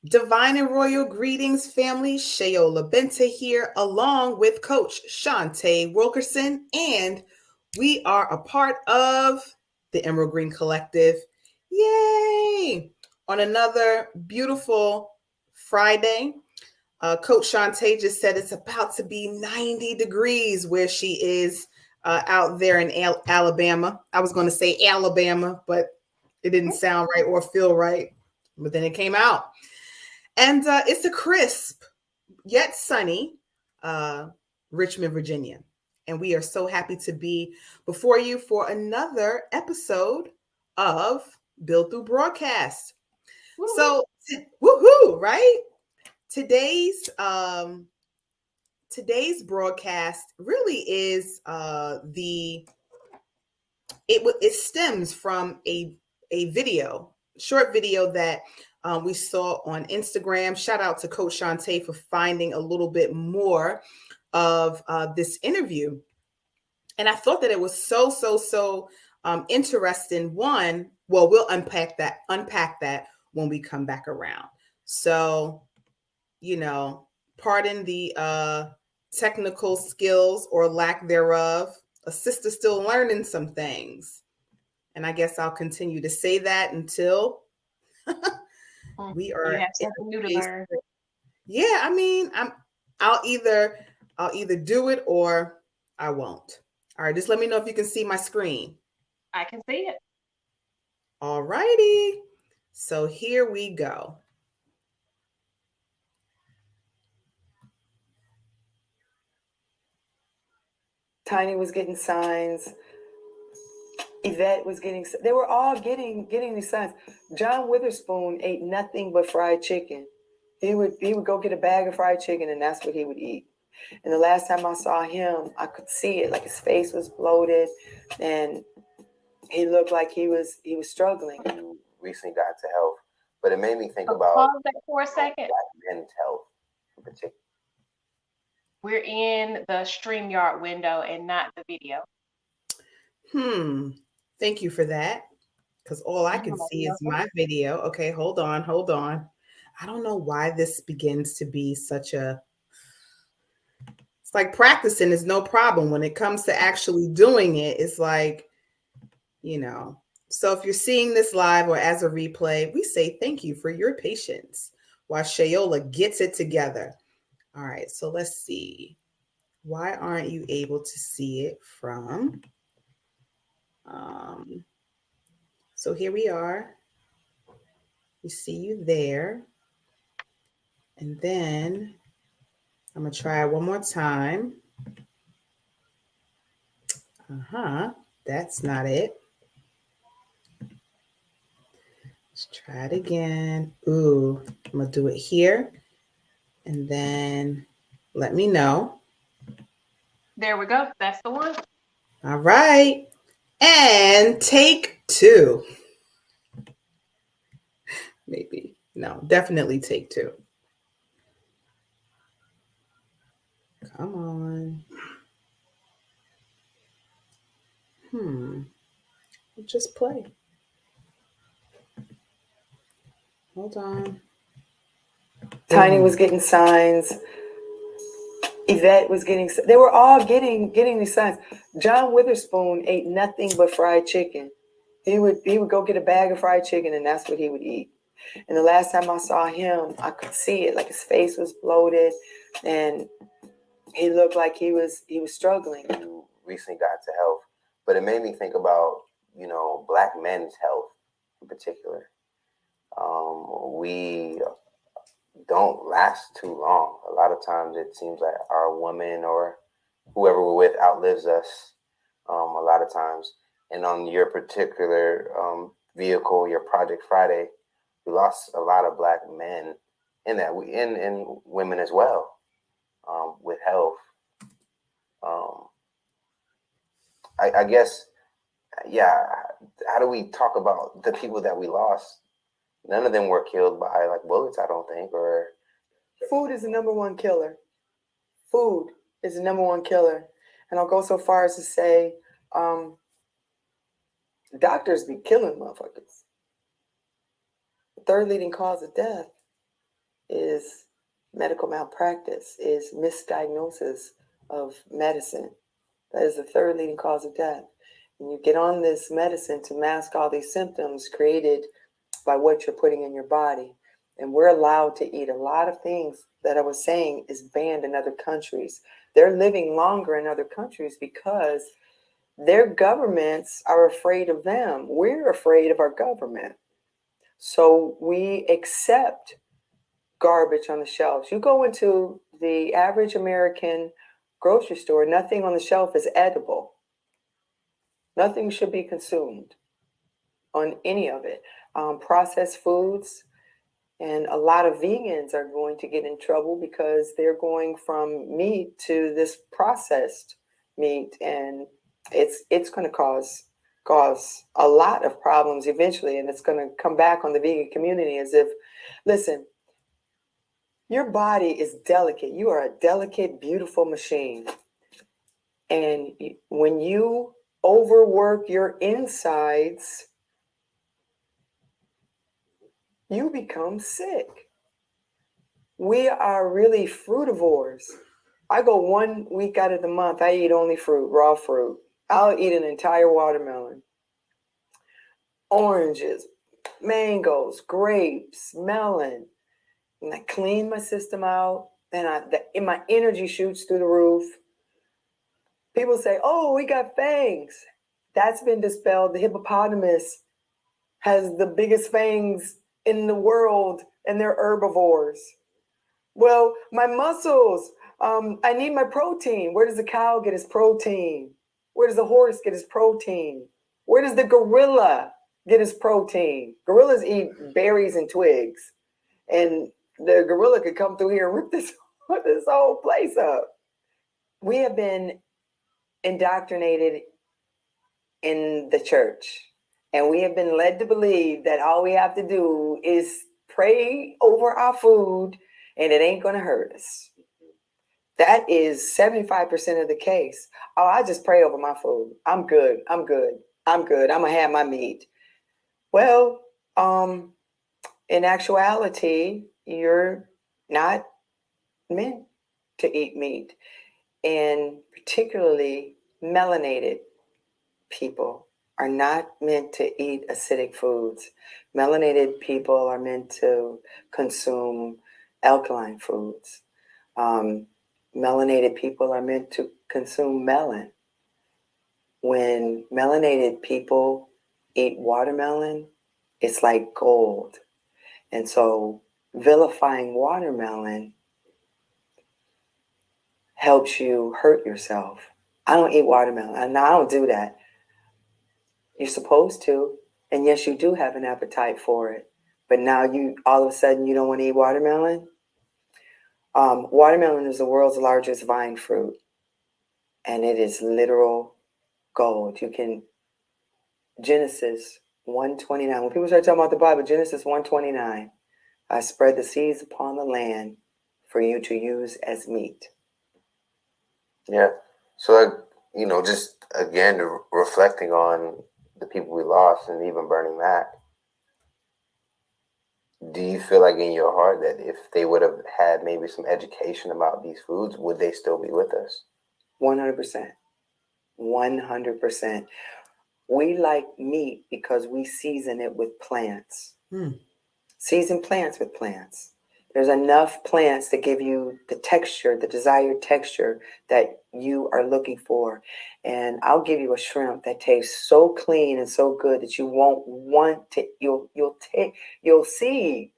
Divine and royal greetings, family. Shayola Benta here, along with Coach Shantae Wilkerson, and we are a part of the Emerald Green Collective. Yay! On another beautiful Friday, Coach Shantae just said it's about to be 90 degrees where she is out there in Alabama. I was going to say Alabama, but it didn't sound right or feel right. But then it came out. And it's a crisp yet sunny Richmond, Virginia. And we are so happy to be before you for another episode of Build Through Broadcast. Woo-hoo. So, woohoo, right? Today's broadcast really is it stems from a video, short video that we saw on Instagram. Shout out to Coach Shantae for finding a little bit more of this interview. And I thought that it was so interesting. One, well, we'll unpack that when we come back around. So, pardon the technical skills or lack thereof. A sister still learning some things. And I guess I'll continue to say that until we are you have something new to learn. Yeah, I mean, I'll either do it or I won't. All right, just let me know if you can see my screen. I can see it. All righty. So here we go. Tiny was getting signs. Yvette was getting. They were all getting these signs. John Witherspoon ate nothing but fried chicken. He would go get a bag of fried chicken, and that's what he would eat. And the last time I saw him, I could see it. Like his face was bloated, and he looked like he was struggling. You recently got to health, but it made me think about pause that for a second. Black men's health in particular. We're in the StreamYard window and not the video. Thank you for that. Because all I can see is my video. Okay, hold on. I don't know why this begins to be such a... It's like practicing is no problem. When it comes to actually doing it, it's like, So if you're seeing this live or as a replay, we say thank you for your patience while Shayola gets it together. All right, so let's see. Why aren't you able to see it from... So here we are. We see you there. And then I'm going to try one more time. That's not it. Let's try it again. Ooh, I'm going to do it here. And then let me know. There we go. That's the one. All right. And take two. Maybe. No, definitely take two. Come on. Just play. Hold on. Tiny was getting signs. Yvette was getting. They were all getting these signs. John Witherspoon ate nothing but fried chicken. He would go get a bag of fried chicken, and that's what he would eat. And the last time I saw him, I could see it. Like his face was bloated, and he looked like he was struggling. You recently got to health, but it made me think about Black men's health in particular. We don't last too long. A lot of times it seems like our woman or whoever we're with outlives us a lot of times. And on your particular vehicle, your Project Friday, we lost a lot of Black men in that, and women as well, with health. I guess, how do we talk about the people that we lost? None of them were killed by like bullets, I don't think, or... Food is the number one killer. Food is the number one killer. And I'll go so far as to say, doctors be killing motherfuckers. The third leading cause of death is medical malpractice, is misdiagnosis of medicine. That is the third leading cause of death. And you get on this medicine to mask all these symptoms created by what you're putting in your body. And we're allowed to eat a lot of things that I was saying is banned in other countries. They're living longer in other countries because their governments are afraid of them. We're afraid of our government. So we accept garbage on the shelves. You go into the average American grocery store, nothing on the shelf is edible. Nothing should be consumed on any of it. Processed foods, and a lot of vegans are going to get in trouble because they're going from meat to this processed meat, and it's going to cause a lot of problems eventually, and it's going to come back on the vegan community as if, listen, your body is delicate. You are a delicate, beautiful machine. And when you overwork your insides, you become sick. We are really frutivores. I go 1 week out of the month, I eat only fruit, raw fruit. I'll eat an entire watermelon, oranges, mangoes, grapes, melon. And I clean my system out, and my energy shoots through the roof. People say, oh, we got fangs. That's been dispelled. The hippopotamus has the biggest fangs in the world, and they're herbivores. Well, my muscles, I need my protein. Where does the cow get his protein? Where does the horse get his protein? Where does the gorilla get his protein? Gorillas eat berries and twigs. And the gorilla could come through here and rip this whole place up. We have been indoctrinated in the church, and we have been led to believe that all we have to do is pray over our food and it ain't going to hurt us. That is 75% of the case. Oh, I just pray over my food. I'm good. I'm good. I'm good. I'm going to have my meat. Well, in actuality, you're not meant to eat meat, and particularly melanated people are not meant to eat acidic foods. Melanated people are meant to consume alkaline foods. Melanated people are meant to consume melon. When melanated people eat watermelon, it's like gold. And so vilifying watermelon helps you hurt yourself. I don't eat watermelon. And I don't do that. You're supposed to. And yes, you do have an appetite for it. But now you all of a sudden you don't want to eat watermelon? Watermelon is the world's largest vine fruit. And it is literal gold. You can, Genesis 1:29. When people start talking about the Bible, Genesis 1:29. I spread the seeds upon the land for you to use as meat. Yeah. So, just again, reflecting on the people we lost and even burning that, do you feel like in your heart that if they would have had maybe some education about these foods, would they still be with us? 100%. 100%. We like meat because we season it with plants. Season plants with plants. There's enough plants to give you the texture, the desired texture that you are looking for. And I'll give you a shrimp that tastes so clean and so good that you won't want to, you'll see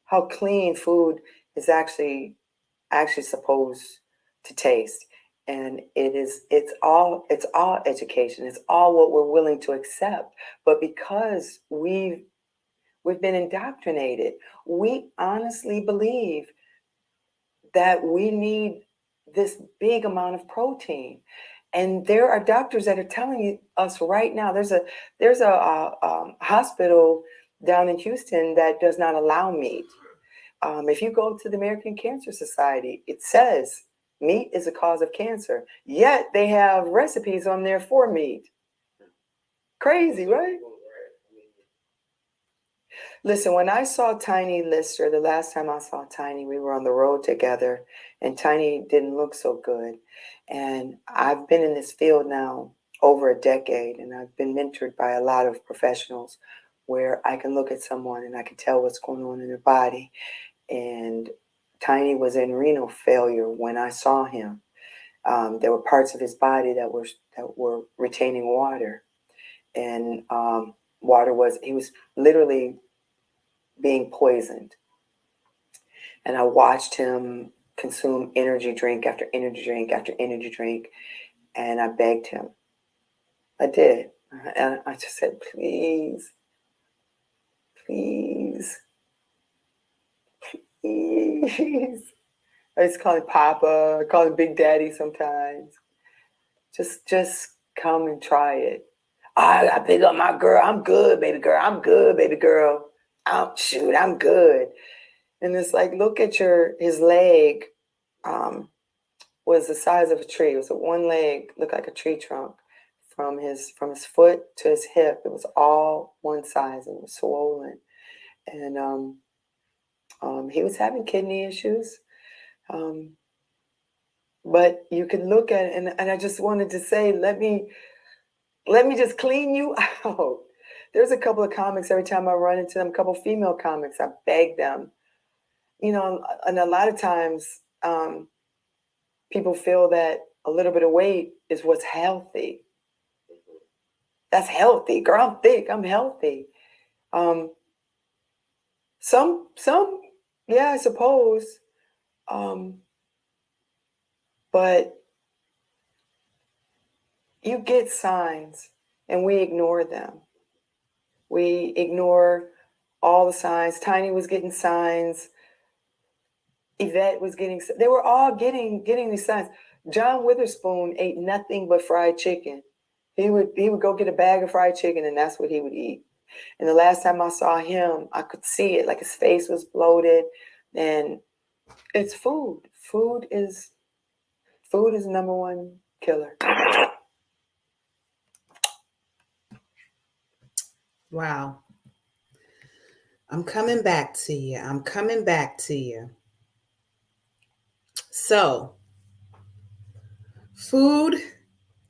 how clean food is actually supposed to taste. And it's all education. It's all what we're willing to accept. But because we've been indoctrinated, we honestly believe that we need this big amount of protein. And there are doctors that are telling us right now, there's a hospital down in Houston that does not allow meat. If you go to the American Cancer Society, it says meat is a cause of cancer, yet they have recipes on there for meat. Crazy, right? Listen, when I saw Tiny Lister, the last time I saw Tiny, we were on the road together, and Tiny didn't look so good. And I've been in this field now over a decade, and I've been mentored by a lot of professionals where I can look at someone and I can tell what's going on in their body. And Tiny was in renal failure when I saw him. There were parts of his body that were retaining water, and he was literally being poisoned. And I watched him consume energy drink after energy drink after energy drink, and I begged him. I did. And I just said, please, please, please. I just call him Papa. I call him Big Daddy sometimes. Just come and try it. I pick up my girl. I'm good, baby girl. I'm good, baby girl. I'm good. And it's like, look at his leg was the size of a tree. It was one leg, looked like a tree trunk. From his foot to his hip, it was all one size and it was swollen. And he was having kidney issues. But you can look at it, and I just wanted to say, let me just clean you out. There's a couple of comics every time I run into them, a couple of female comics, I beg them. And a lot of times people feel that a little bit of weight is what's healthy. That's healthy. Girl, I'm thick. I'm healthy. Some, yeah, I suppose. But you get signs and we ignore them. We ignore all the signs. Tiny was getting signs. Yvette was they were all getting these signs. John Witherspoon ate nothing but fried chicken. He would go get a bag of fried chicken and that's what he would eat. And the last time I saw him, I could see it, like his face was bloated. And it's food. Food is number one killer. Wow. I'm coming back to you. So, food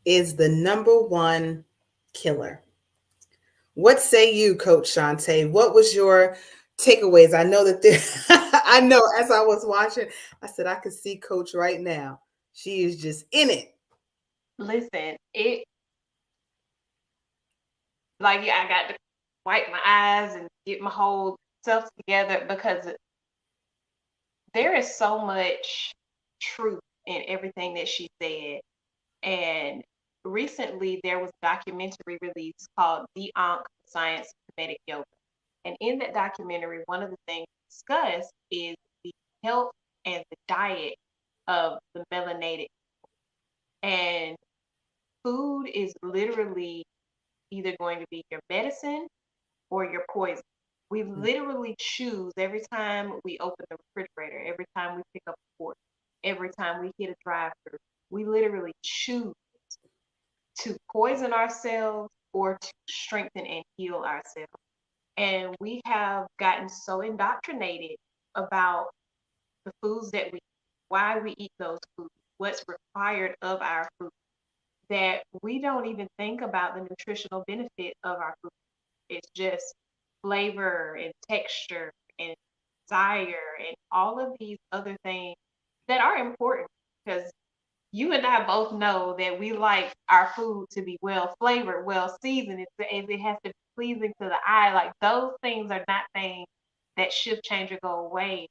is the number one killer. What say you, Coach Shantae? What was your takeaways? I know that I know as I was watching, I said I could see Coach right now. She is just in it. Listen, I got to wipe my eyes and get my whole self together because there is so much truth in everything that she said. And recently there was a documentary released called The Ankh Science of Comedic Yoga. And in that documentary, one of the things discussed is the health and the diet of the melanated. And food is literally either going to be your medicine or your poison. We literally choose every time we open the refrigerator, every time we pick up a fork, every time we hit a drive-through. We literally choose to poison ourselves or to strengthen and heal ourselves. And we have gotten so indoctrinated about the foods that we eat, why we eat those foods, what's required of our food, that we don't even think about the nutritional benefit of our food. It's just flavor and texture and desire and all of these other things that are important because you and I both know that we like our food to be well flavored, well seasoned. It has to be pleasing to the eye. Like those things are not things that shift, change, or go away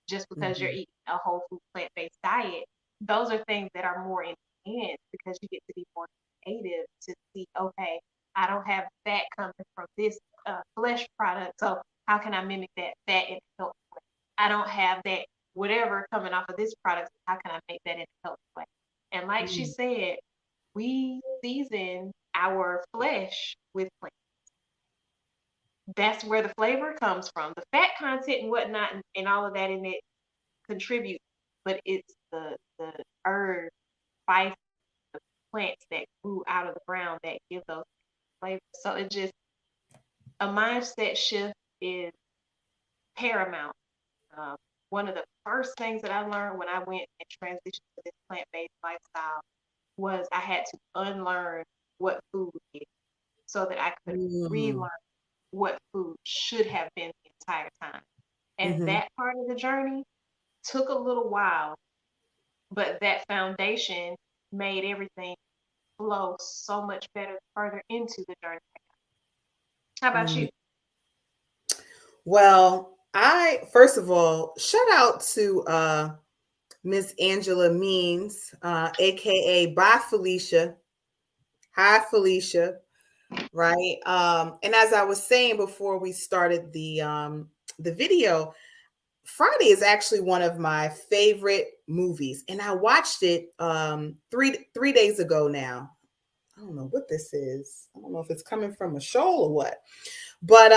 just because you're eating a whole food plant-based diet. Those are things that are more enhanced because you get to be more creative to see, okay, I don't have fat coming from this flesh product, so how can I mimic that fat in a healthy way? I don't have that whatever coming off of this product, so how can I make that in a healthy way? And like she said, we season our flesh with plants. That's where the flavor comes from. The fat content and whatnot and all of that in it contribute, but it's the herb, spice, the plants that grew out of the ground that give those flavors. So it just a mindset shift is paramount. One of the first things that I learned when I went and transitioned to this plant-based lifestyle was I had to unlearn what food is so that I could relearn what food should have been the entire time. And that part of the journey took a little while, but that foundation made everything flow so much better further into the journey. How about you? Well, I first of all shout out to Miss Angela Means, aka Bye Felicia. Hi Felicia, right? And as I was saying before we started the video, Friday is actually one of my favorite movies, and I watched it three days ago now. I don't know what this is. I don't know if it's coming from a show or what, but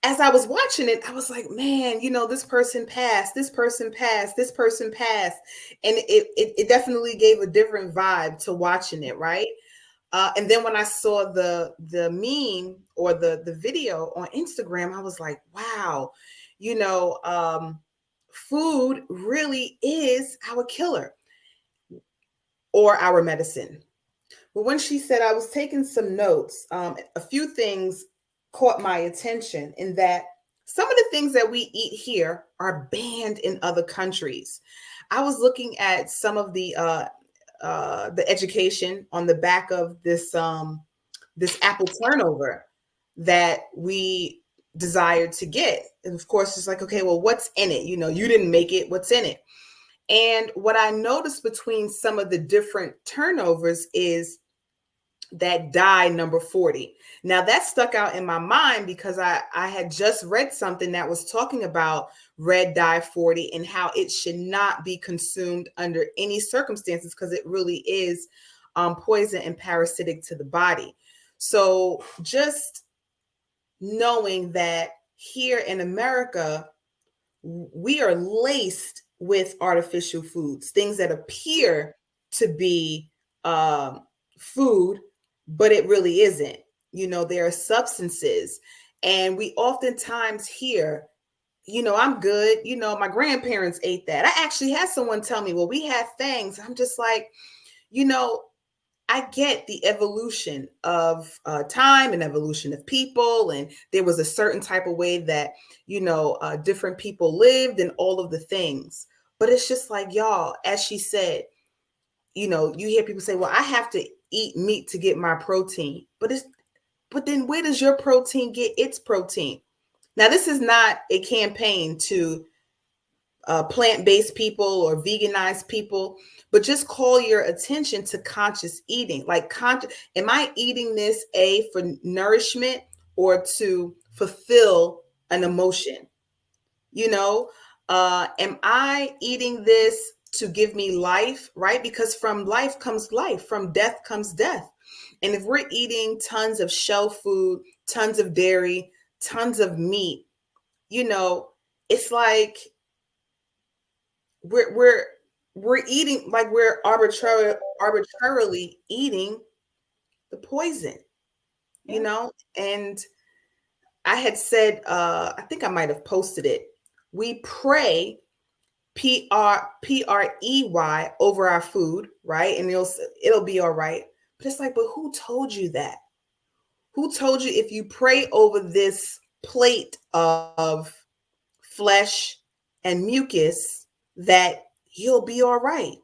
as I was watching it, I was like, man, this person passed, this person passed, this person passed. And it definitely gave a different vibe to watching it, right? And then when I saw the meme or the video on Instagram, I was like, wow, food really is our killer or our medicine. But when she said, I was taking some notes, a few things caught my attention in that some of the things that we eat here are banned in other countries. I was looking at some of the education on the back of this apple turnover that we desired to get, and of course, it's like, okay, well, what's in it? You didn't make it. What's in it? And what I noticed between some of the different turnovers is that dye number 40. Now that stuck out in my mind because I had just read something that was talking about red dye 40 and how it should not be consumed under any circumstances because it really is poison and parasitic to the body. So just knowing that here in America, we are laced with artificial foods, things that appear to be food, but it really isn't. There are substances, and we oftentimes hear, I'm good. My grandparents ate that. I actually had someone tell me, well, we had things. I'm just like, I get the evolution of time and evolution of people. And there was a certain type of way that, different people lived and all of the things. But it's just like, y'all, as she said, you hear people say, well, I have to eat meat to get my protein. But then where does your protein get its protein? Now, this is not a campaign to plant-based people or veganized people, but just call your attention to conscious eating. Like, am I eating this for nourishment or to fulfill an emotion? Am I eating this to give me life, right? Because from life comes life, from death comes death. And if we're eating tons of shell food, tons of dairy, tons of meat, it's like we're eating, like we're arbitrarily eating the poison, and I had said, I think I might have posted it. We pray PREY over our food, right? And it'll be all right. But it's like, but who told you that? Who told you if you pray over this plate of flesh and mucus that you'll be all right?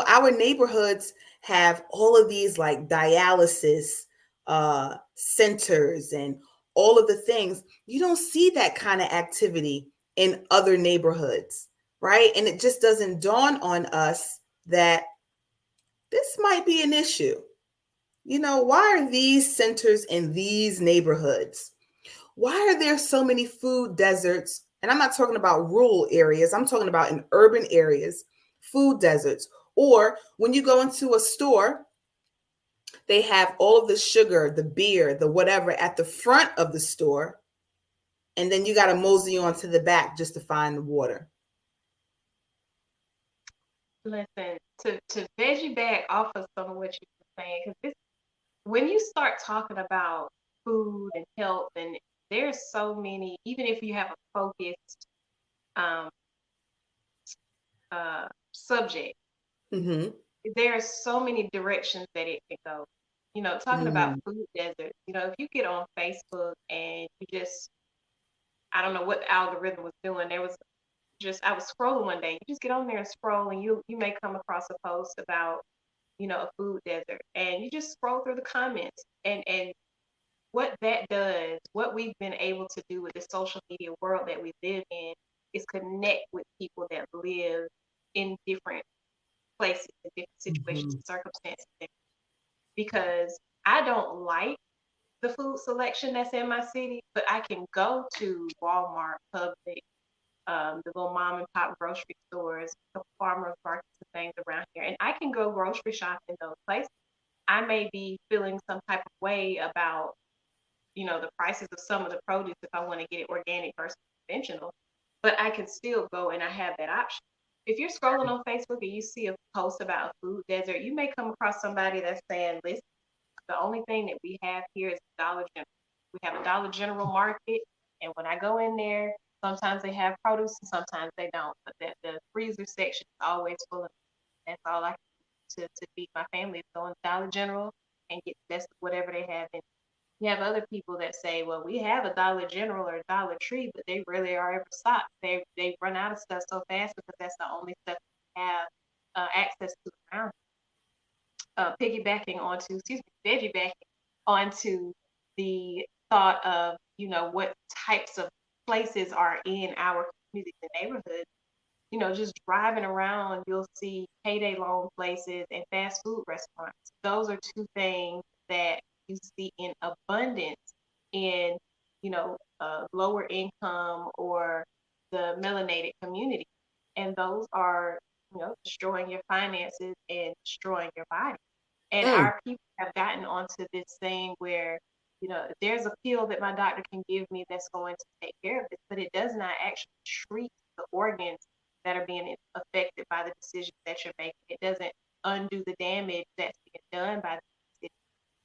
Our neighborhoods have all of these like dialysis centers and all of the things. You don't see that kind of activity in other neighborhoods, right? And it just doesn't dawn on us that this might be an issue. Why are these centers in these neighborhoods? Why are there so many food deserts? And I'm not talking about rural areas. I'm talking about in urban areas, food deserts. Or when you go into a store, they have all of the sugar, the beer, the whatever at the front of the store. And then you got to mosey on to the back just to find the water. Listen, to veggie back off of some of what you were saying, because when you start talking about food and health and there's so many, even if you have a focused um, subject, Mm-hmm. there are so many directions that it can go. Talking about food deserts, if you get on Facebook and you just, I don't know what the algorithm was doing. There was just, I was scrolling one day. You just get on there and scroll, and you may come across a post about, a food desert, and you just scroll through the comments, and what that does, what we've been able to do with the social media world that we live in, is connect with people that live in different places, in different situations Mm-hmm. and circumstances. Because I don't like the food selection that's in my city, but I can go to Walmart, Publix, the little mom and pop grocery stores, the farmers markets and things around here, and I can go grocery shop in those places. I may be feeling some type of way about, the prices of some of the produce if I want to get it organic versus conventional, but I can still go and I have that option. If you're scrolling on Facebook and you see a post about a food desert, you may come across somebody that's saying, listen, the only thing that we have here is Dollar General. We have a Dollar General market, and when I go in there, sometimes they have produce and sometimes they don't. But the freezer section is always full of. That's all I can do to feed my family is go in Dollar General and get the best of whatever they have. And you have other people that say, well, we have a Dollar General or a Dollar Tree, but they really are ever stocked. They run out of stuff so fast because that's the only stuff they have access to around. Piggybacking onto, excuse me, veggybacking onto the thought of, what types of places are in our communities and neighborhoods. Just driving around, you'll see payday loan places and fast food restaurants. Those are two things that you see in abundance in, lower income or the melanated community. And those are, destroying your finances and destroying your body. And Mm. our people have gotten onto this thing where, there's a pill that my doctor can give me that's going to take care of this, but it does not actually treat the organs that are being affected by the decisions that you're making. It doesn't undo the damage that's being done by the decision.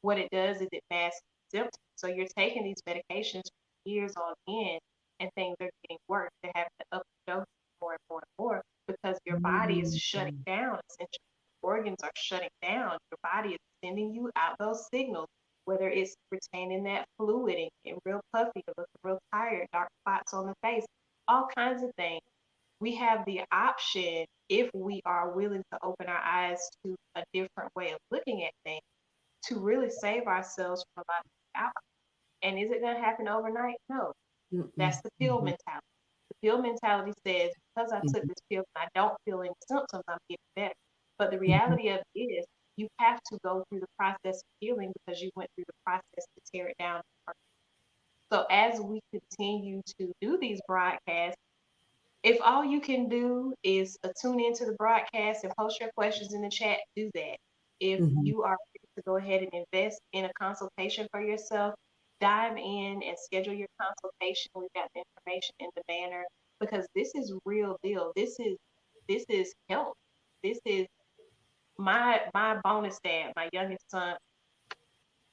What it does is it masks symptoms. So you're taking these medications for years on end, and things are getting worse. They're having to up the dose more and more and more because your body is shutting down. Essentially, organs are shutting down. Your body is sending you out those signals, whether it's retaining that fluid and getting real puffy, or looking real tired, dark spots on the face, all kinds of things. We have the option, if we are willing to open our eyes to a different way of looking at things, to really save ourselves from a lot of outcomes. And is it going to happen overnight? No. That's the pill mentality. The pill mentality says, because I took this pill and I don't feel any symptoms, I'm getting better. But the reality of it is, you have to go through the process of healing because you went through the process to tear it down. So as we continue to do these broadcasts, if all you can do is tune into the broadcast and post your questions in the chat, do that. If you are ready to go ahead and invest in a consultation for yourself, dive in and schedule your consultation. We've got the information in the banner because this is real deal. This is health. This is my bonus dad, my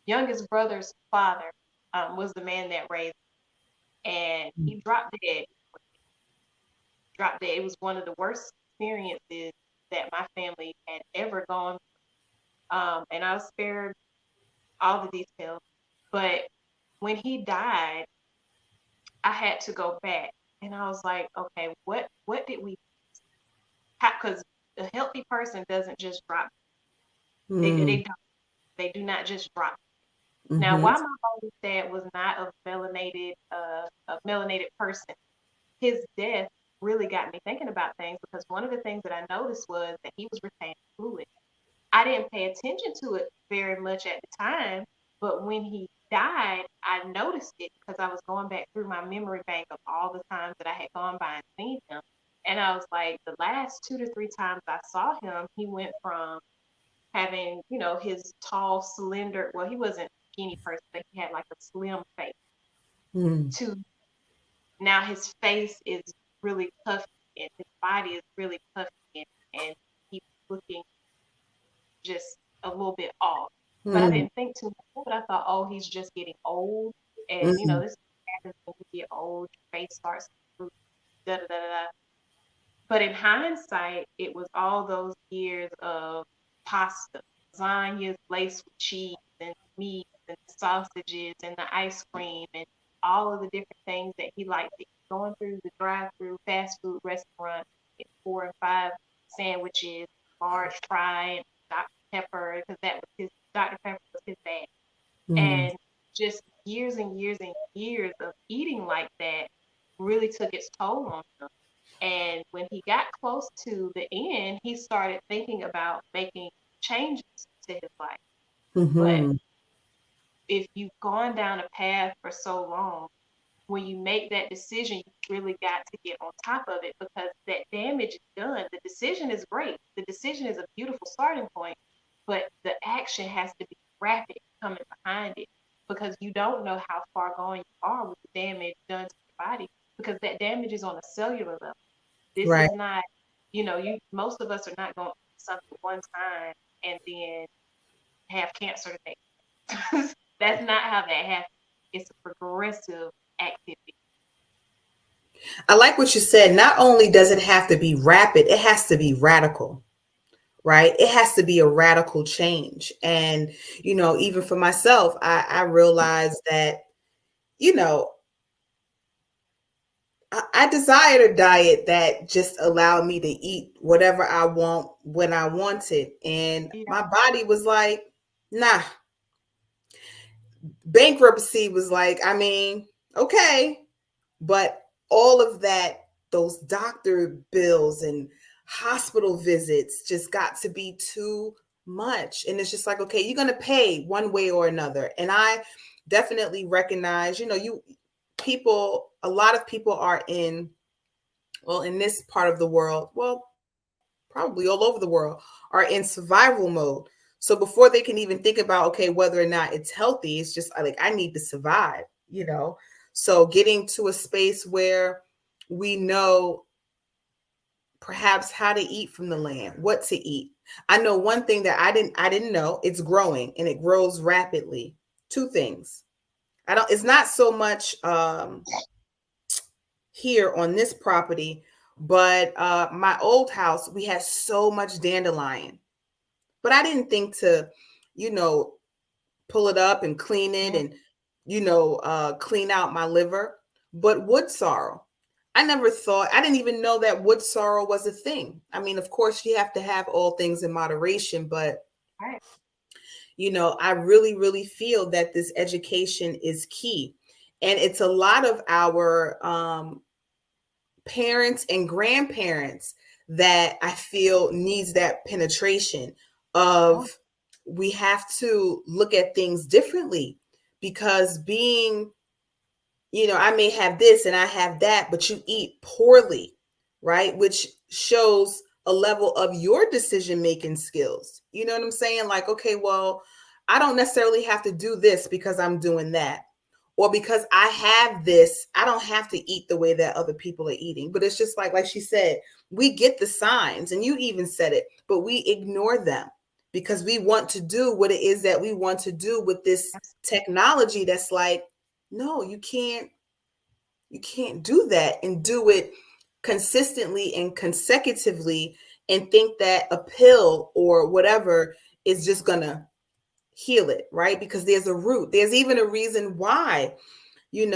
youngest brother's father, was the man that raised him, and he dropped dead. It was one of the worst experiences that my family had ever gone through. And I'll spare all the details. But when he died, I had to go back and I was like, okay, what did we, because a healthy person doesn't just drop. They don't. They do not just drop. Now, while my oldest dad was not a melanated person, his death really got me thinking about things because one of the things that I noticed was that he was retaining fluid. I didn't pay attention to it very much at the time, but when he died, I noticed it because I was going back through my memory bank of all the times that I had gone by and seen him. And I was like, the last 2 to 3 times I saw him, he went from having, his tall, slender, well, he wasn't a skinny person, but he had like a slim face, to now his face is really puffy and his body is really puffy and he's looking just a little bit off. But I didn't think too much of it. I thought, oh, he's just getting old. And, this old, your face starts to droop, da da da da. But in hindsight, it was all those years of pasta, lasagnas laced with cheese and meat and sausages and the ice cream and all of the different things that he liked to eat. Going through the drive-through fast food restaurant, get 4 and 5 sandwiches, large fry, and Dr. Pepper, because that was his Dr. Pepper was his bag. Mm. And just years and years and years of eating like that really took its toll on him. And when he got close to the end, he started thinking about making changes to his life. But Mm-hmm. if you've gone down a path for so long, when you make that decision, you really got to get on top of it because that damage is done. The decision is great. The decision is a beautiful starting point, but the action has to be rapid coming behind it because you don't know how far gone you are with the damage done to your body because that damage is on a cellular level. This Right. is not, you most of us are not going to eat something one time and then have cancer the next. That's not how that happens. It's a progressive activity. I like what you said. Not only does it have to be rapid, it has to be radical, right? It has to be a radical change. And, even for myself, I realized that, you know, I desired a diet that just allowed me to eat whatever I want when I want it. And Yeah, my body was like, nah. Bankruptcy was like, I mean, okay. But all of that, those doctor bills and hospital visits just got to be too much. And it's just like, okay, you're going to pay one way or another. And I definitely recognize, a lot of people are in this part of the world, well, probably all over the world, are in survival mode. So before they can even think about, okay, whether or not it's healthy, it's just like, I need to survive. So getting to a space where we know perhaps how to eat from the land, what to eat. I know one thing that I didn't know, it's growing and it grows rapidly. Two things. It's not so much here on this property, but my old house, we had so much dandelion. But I didn't think to, you know, pull it up and clean it yeah, and, clean out my liver. But wood sorrel, I never thought, I didn't even know that wood sorrel was a thing. I mean, of course, you have to have all things in moderation, but, right. I really, really feel that this education is key. And it's a lot of our parents and grandparents that I feel needs that penetration Yeah, of, we have to look at things differently because I may have this and I have that, but you eat poorly, right? Which shows a level of your decision making skills. You know what I'm saying? Like, okay, well, I don't necessarily have to do this because I'm doing that. Or because I have this, I don't have to eat the way that other people are eating. But it's just like she said, we get the signs, and you even said it, but we ignore them because we want to do what it is that we want to do with this technology that's like, no, you can't do that and do it consistently and consecutively and think that a pill or whatever is just gonna heal it, right? Because there's a root. There's even a reason why you're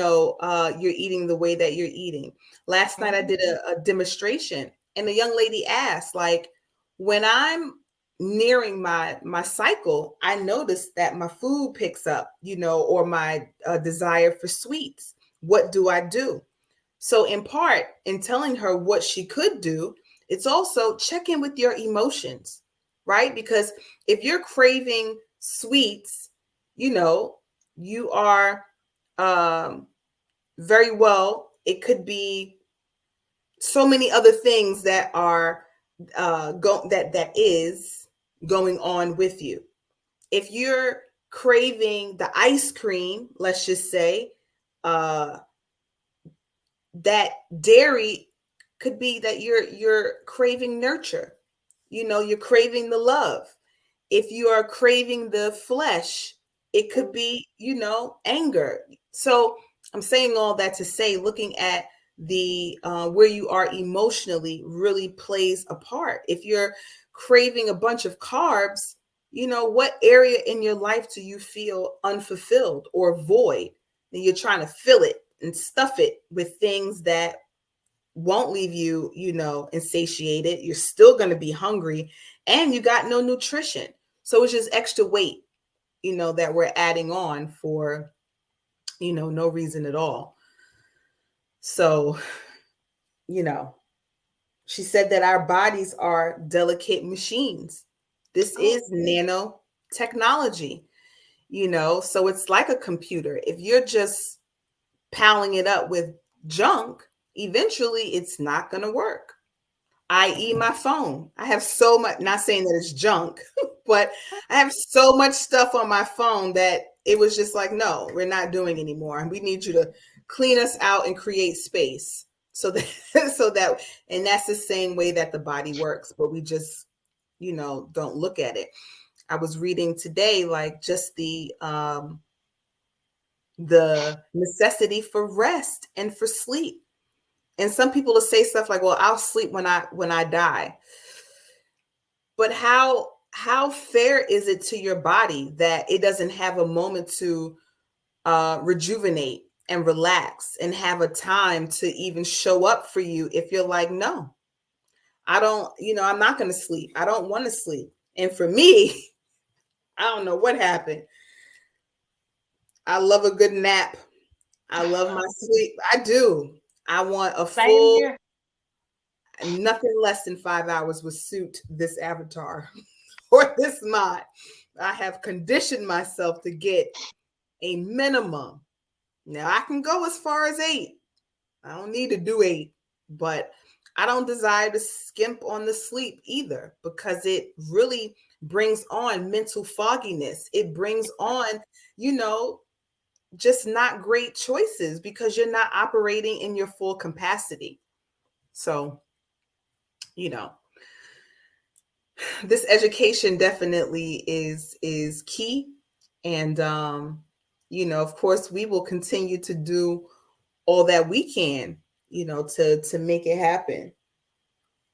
eating the way that you're eating. Last night I mhm, did a demonstration, and a young lady asked, like, when I'm nearing my cycle, I notice that my food picks up, or my desire for sweets. What do I do? So, in part, in telling her what she could do, it's also check in with your emotions, right? Because if you're craving sweets, you are um, very well, it could be so many other things that are that is going on with you. If you're craving the ice cream, let's just say, uh, that dairy could be that you're craving nurture. You're craving the love. If you are craving the flesh, it could be, anger. So I'm saying all that to say, looking at the where you are emotionally really plays a part. If you're craving a bunch of carbs, what area in your life do you feel unfulfilled or void? And you're trying to fill it and stuff it with things that won't leave you, insatiated. You're still going to be hungry and you got no nutrition. So it's just extra weight, that we're adding on for, no reason at all. So, she said that our bodies are delicate machines. This is nanotechnology, so it's like a computer. If you're just piling it up with junk, eventually it's not going to work. I.e., my phone. I have so much, not saying that it's junk, but I have so much stuff on my phone that it was just like, no, we're not doing anymore. And we need you to clean us out and create space. So that, and that's the same way that the body works, but we just, don't look at it. I was reading today, like just the necessity for rest and for sleep. And some people will say stuff like, well, I'll sleep when I die. But how fair is it to your body that it doesn't have a moment to rejuvenate and relax and have a time to even show up for you if you're like, no, I don't, I'm not going to sleep. I don't want to sleep. And for me, I don't know what happened. I love a good nap. I love my sleep. I do. I want a Same full, here. nothing less than 5 hours would suit this avatar or this mod. I have conditioned myself to get a minimum. Now I can go as far as 8. I don't need to do 8, but I don't desire to skimp on the sleep either because it really brings on mental fogginess. It brings on, just not great choices because you're not operating in your full capacity. So, this education definitely is key. And of course we will continue to do all that we can, to make it happen.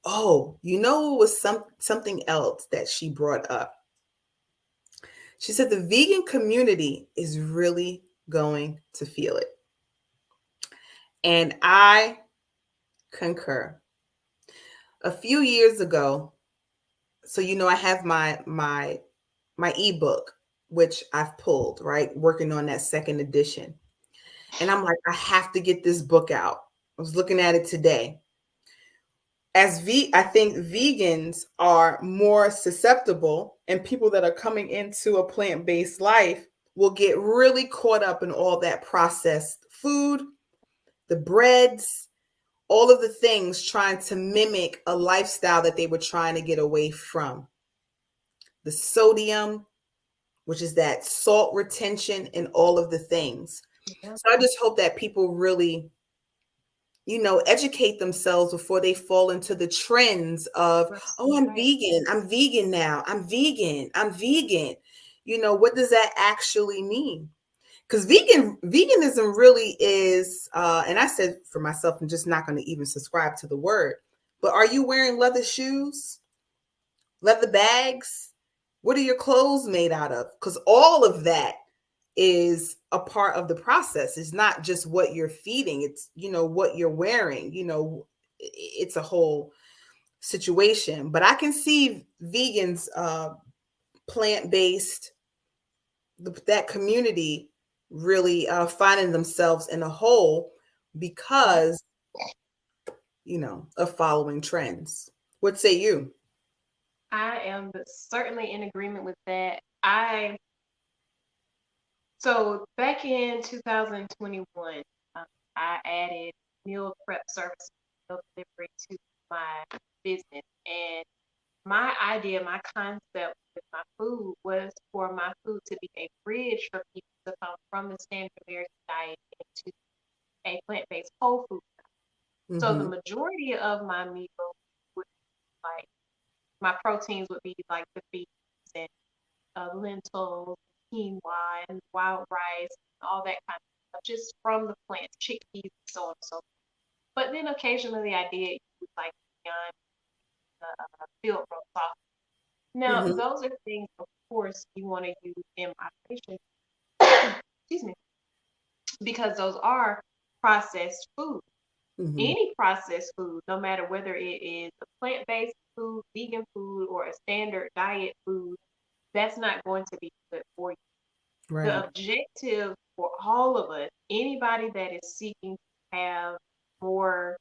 Oh, it was something else that she brought up. She said the vegan community is really going to feel it. And I concur. A few years ago, so I have my ebook, which I've pulled, right? Working on that second edition. And I'm like, I have to get this book out. I was looking at it today. I think vegans are more susceptible, and people that are coming into a plant-based life will get really caught up in all that processed food, the breads, all of the things trying to mimic a lifestyle that they were trying to get away from. The sodium, which is that salt retention and all of the things. Yeah. So I just hope that people really, educate themselves before they fall into the trends of, oh, I'm vegan now. I'm vegan. What does that actually mean? Because veganism really is, and I said for myself, I'm just not going to even subscribe to the word, but are you wearing leather shoes, leather bags? What are your clothes made out of? Because all of that is a part of the process. It's not just what you're feeding, it's what you're wearing. It's a whole situation. But I can see vegans, plant-based, that community really finding themselves in a hole because of following trends. What say you? I am certainly in agreement with that. So back in 2021, I added meal prep services, meal delivery to my business. And my idea, my concept with my food was for my food to be a bridge for people to come from the standard American diet into a plant-based whole food. So the majority of my meals would be like, my proteins would be like the beans and lentils, quinoa, and wild rice, all that kind of just from the plants, chickpeas, so on and so forth. But then occasionally I did use like beyond field roast sausage. Now, Mm-hmm. those are things, of course, you want to use in moderation. Excuse me, because those are processed food. Mm-hmm. Any processed food, no matter whether it is a plant-based food, vegan food, or a standard diet food, that's not going to be good for you. The Right. objective for all of us, anybody that is seeking to have more,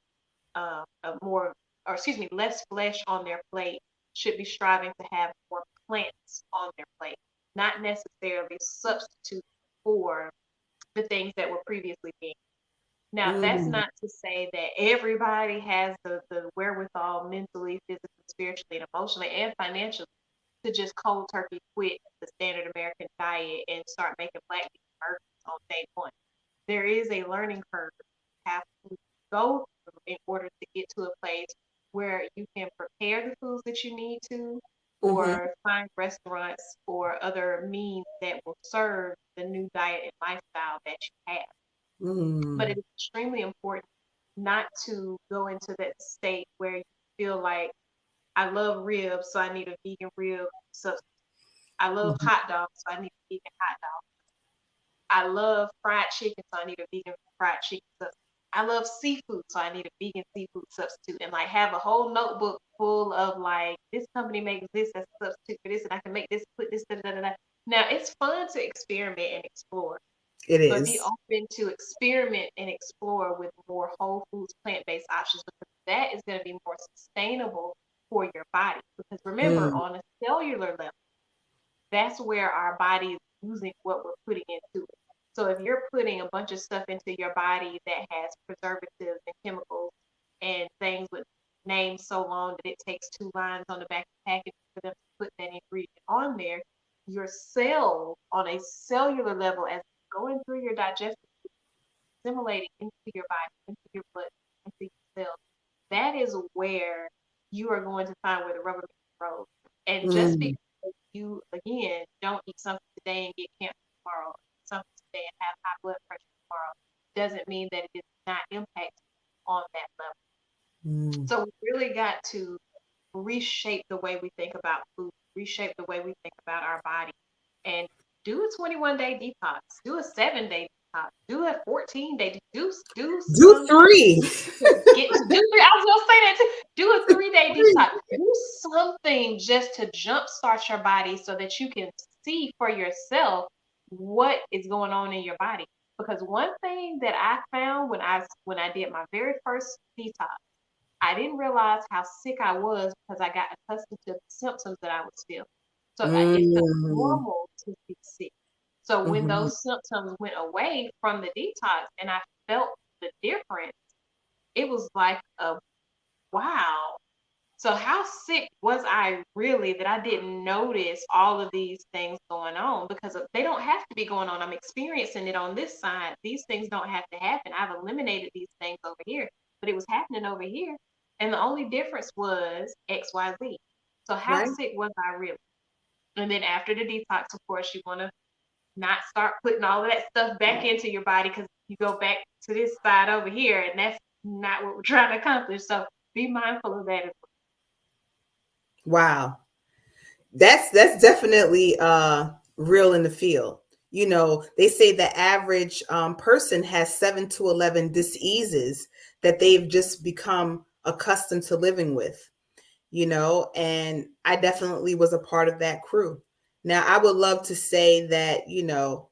more, or excuse me, less flesh on their plate, should be striving to have more plants on their plate, not necessarily substitute for the things that were previously being. Now, that's Mm-hmm. not to say that everybody has the wherewithal mentally, physically, spiritually, and emotionally, and financially to just cold turkey quit the standard American diet and start making black people burgers on day one. There is a learning curve you have to go through in order to get to a place where you can prepare the foods that you need to, Mm-hmm. or find restaurants or other means that will serve the new diet and lifestyle that you have. But Mm-hmm. it is extremely important not to go into that state where you feel like, I love ribs, so I need a vegan rib substitute. I love Mm-hmm. hot dogs, so I need a vegan hot dog. I love fried chicken, so I need a vegan fried chicken substitute. I love seafood, so I need a vegan seafood substitute. And like have a whole notebook full of like, this company makes this as a substitute for this, and I can make this, put this, da da da da. Now it's fun to experiment and explore, It but be is. open to experiment and explore with more whole foods, plant-based options, because that is going to be more sustainable for your body. Because remember, Mm. on a cellular level, that's where our body is using what we're putting into it. So if you're putting a bunch of stuff into your body that has preservatives and chemicals and things with names so long that it takes 2 lines on the back of the package for them to put that ingredient on there, your cell on a cellular level, as it's going through your digestive, assimilating into your body, into your blood, into your cells, that is where you are going to find where the rubber meets the road. And just Mm. because you, again, don't eat something today and get cancer tomorrow, something today and have high blood pressure tomorrow, doesn't mean that it is not impacting on that level. Mm. So we really got to reshape the way we think about food, reshape the way we think about our body, and do a 21-day detox, do a 7-day detox, do a 14-day, do Do something three. to get to do three. I was gonna say that too. Do a 3-day detox. Do something just to jumpstart your body so that you can see for yourself what is going on in your body. Because one thing that I found when I did my very first detox, I didn't realize how sick I was because I got accustomed to the symptoms that I was feeling. So it felt Mm. normal to be sick. So when Mm-hmm. those symptoms went away from the detox and I felt the difference, it was like a wow. So how sick was I really that I didn't notice all of these things going on? Because they don't have to be going on. I'm experiencing it on this side. These things don't have to happen. I've eliminated these things over here, but it was happening over here. And the only difference was XYZ. So how Right. sick was I really? And then after the detox, of course, you want to not start putting all of that stuff back into your body, because you go back to this side over here, and that's not what we're trying to accomplish. So be mindful of that as Wow. That's definitely real in the field. You know, they say the average person has 7 to 11 diseases that they've just become accustomed to living with, you know, and I definitely was a part of that crew. Now, I would love to say that, you know,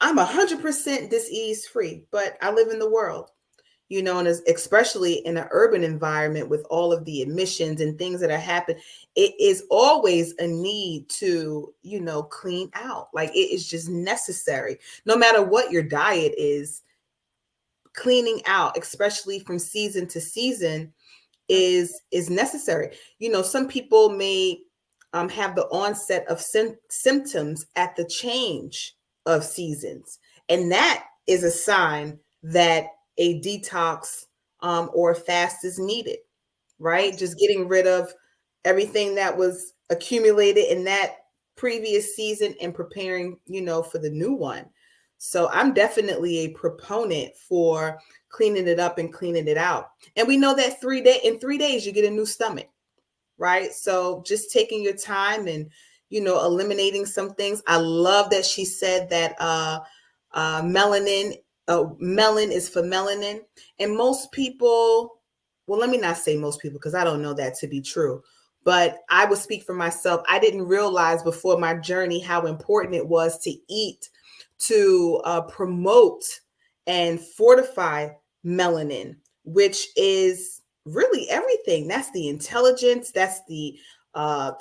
I'm 100% disease free, but I live in the world, you know, and especially in an urban environment with all of the emissions and things that are happening, it is always a need to, you know, clean out. Like it is just necessary. No matter what your diet is, cleaning out, especially from season to season, well. is necessary. You know, some people may have the onset of symptoms at the change of seasons, and that is a sign that a detox or a fast is needed. Right, Absolutely. just getting rid of everything that was accumulated in that previous season and preparing, you know, for the new one. So I'm definitely a proponent for cleaning it up and cleaning it out. And we know that in 3 days you get a new stomach, right? So just taking your time and eliminating some things. I love that she said that melon is for melanin, and most people. Well, let me not say most people because I don't know that to be true. But I will speak for myself. I didn't realize before my journey how important it was to eat to promote and fortify melanin, which is really everything. That's the intelligence, that's the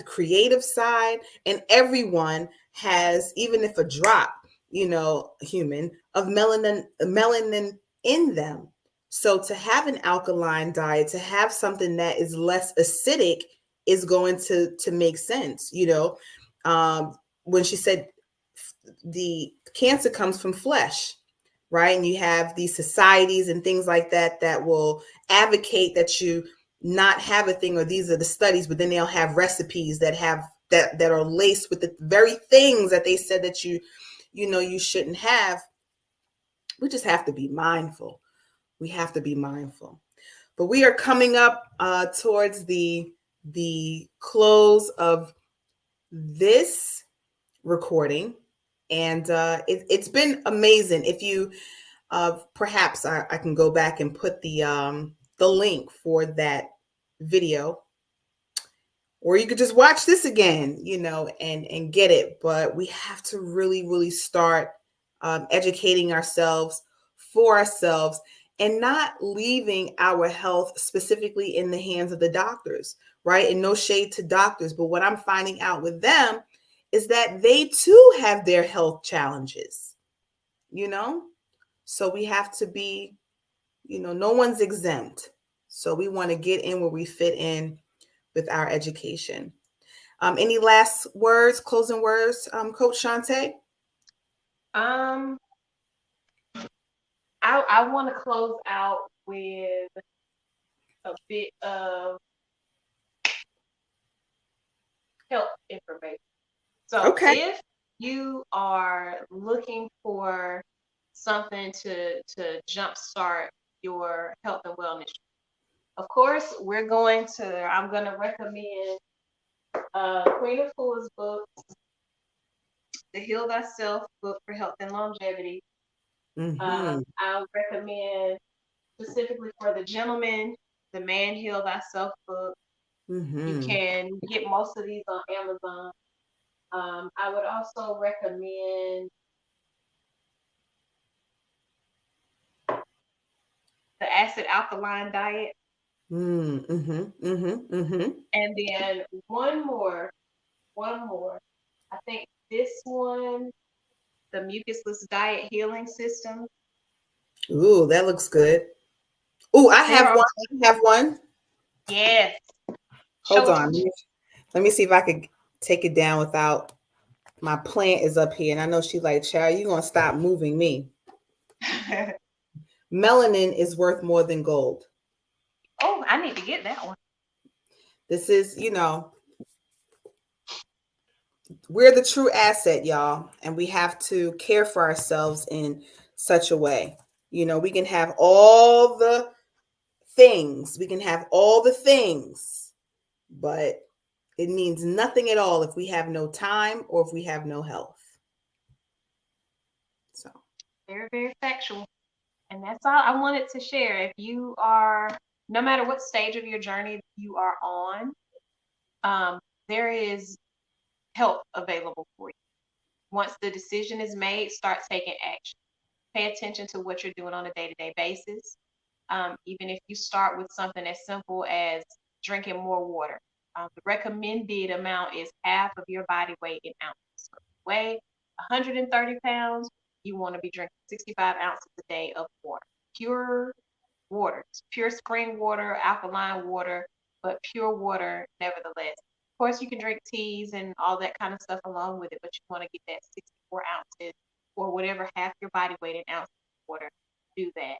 creative side, and everyone has, even if a drop, human of melanin in them. So to have an alkaline diet, to have something that is less acidic, is going to make sense. When she said the cancer comes from flesh, right? And you have these societies and things like that that will advocate that you not have a thing, or these are the studies, but then they'll have recipes that are laced with the very things that they said that you shouldn't have. We just have to be mindful. We have to be mindful. But we are coming up towards the close of this recording, and it's been amazing. If you perhaps I can go back and put the link for that video, or you could just watch this again, and get it. But we have to really, really start educating ourselves for ourselves, and not leaving our health specifically in the hands of the doctors, right? And no shade to doctors, but what I'm finding out with them is that they too have their health challenges, you know? So we have to be, no one's exempt. So we want to get in where we fit in with our education. Any last words, closing words, Coach Shante? I want to close out with a bit of health information. So Okay. if you are looking for something to jumpstart your health and wellness, of course, I'm going to recommend Queen of Fools book, the Heal Thyself book for health and longevity. Mm-hmm. I would recommend specifically for the gentleman, the Man Heal Thyself book. Mm-hmm. You can get most of these on Amazon. I would also recommend the acid alkaline diet. Mm-hmm. Mm-hmm. Mm-hmm. And then one more. I think this one, the mucusless diet healing system. Ooh, that looks good. Ooh, I There have are, one. I have one. yes. Hold Show on. Let me see if I could take it down without, my plant is up here. And I know she's like, Child, you're going to stop moving me. Melanin is worth more than gold. Oh, I need to get that one. This is, we're the true asset, y'all. And we have to care for ourselves in such a way. We can have all the things. We can have all the things, but it means nothing at all if we have no time or if we have no health. So Very, very factual. And that's all I wanted to share. If you are, no matter what stage of your journey you are on, there is help available for you. Once the decision is made, start taking action. Pay attention to what you're doing on a day-to-day basis. Even if you start with something as simple as drinking more water. The recommended amount is half of your body weight in ounces. So if you weigh 130 pounds, you want to be drinking 65 ounces a day of water. Pure water, pure spring water, alkaline water, but pure water nevertheless. Of course, you can drink teas and all that kind of stuff along with it, but you want to get that 64 ounces or whatever half your body weight in ounces of water. Do that.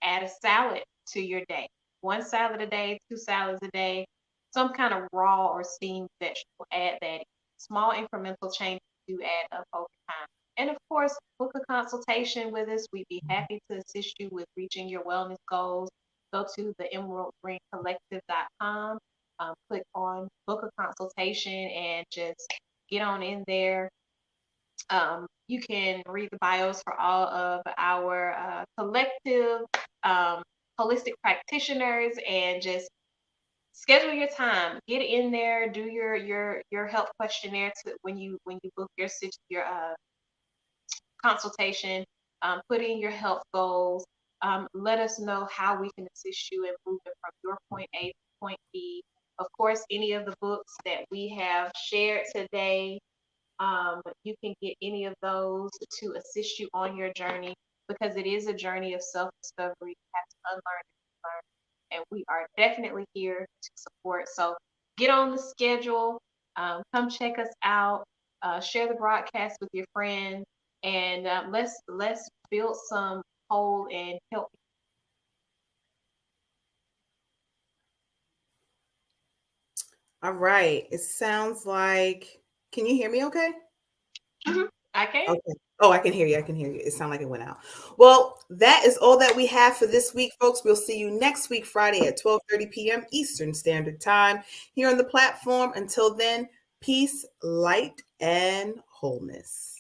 Add a salad to your day. One salad a day, 2 salads a day, some kind of raw or steamed vegetable. Add that. Small incremental changes do add up over time. And of course, book a consultation with us. We'd be happy to assist you with reaching your wellness goals. Go to the emeraldgreencollective.com, click on book a consultation, and just get on in there. You can read the bios for all of our collective holistic practitioners and just schedule your time. Get in there, do your health questionnaire when you book your consultation. Put in your health goals. Let us know how we can assist you in moving from your point A to point B. Of course, any of the books that we have shared today, you can get any of those to assist you on your journey, because it is a journey of self-discovery. You have to unlearn and learn, and we are definitely here to support. So get on the schedule, come check us out, share the broadcast with your friends, and let's build some whole and healthy. All right. It sounds like, can you hear me okay? I can. Okay. Oh, I can hear you. I can hear you. It sounded like it went out. Well, that is all that we have for this week, folks. We'll see you next week, Friday at 12:30 p.m. Eastern Standard Time here on the platform. Until then, peace, light, and wholeness.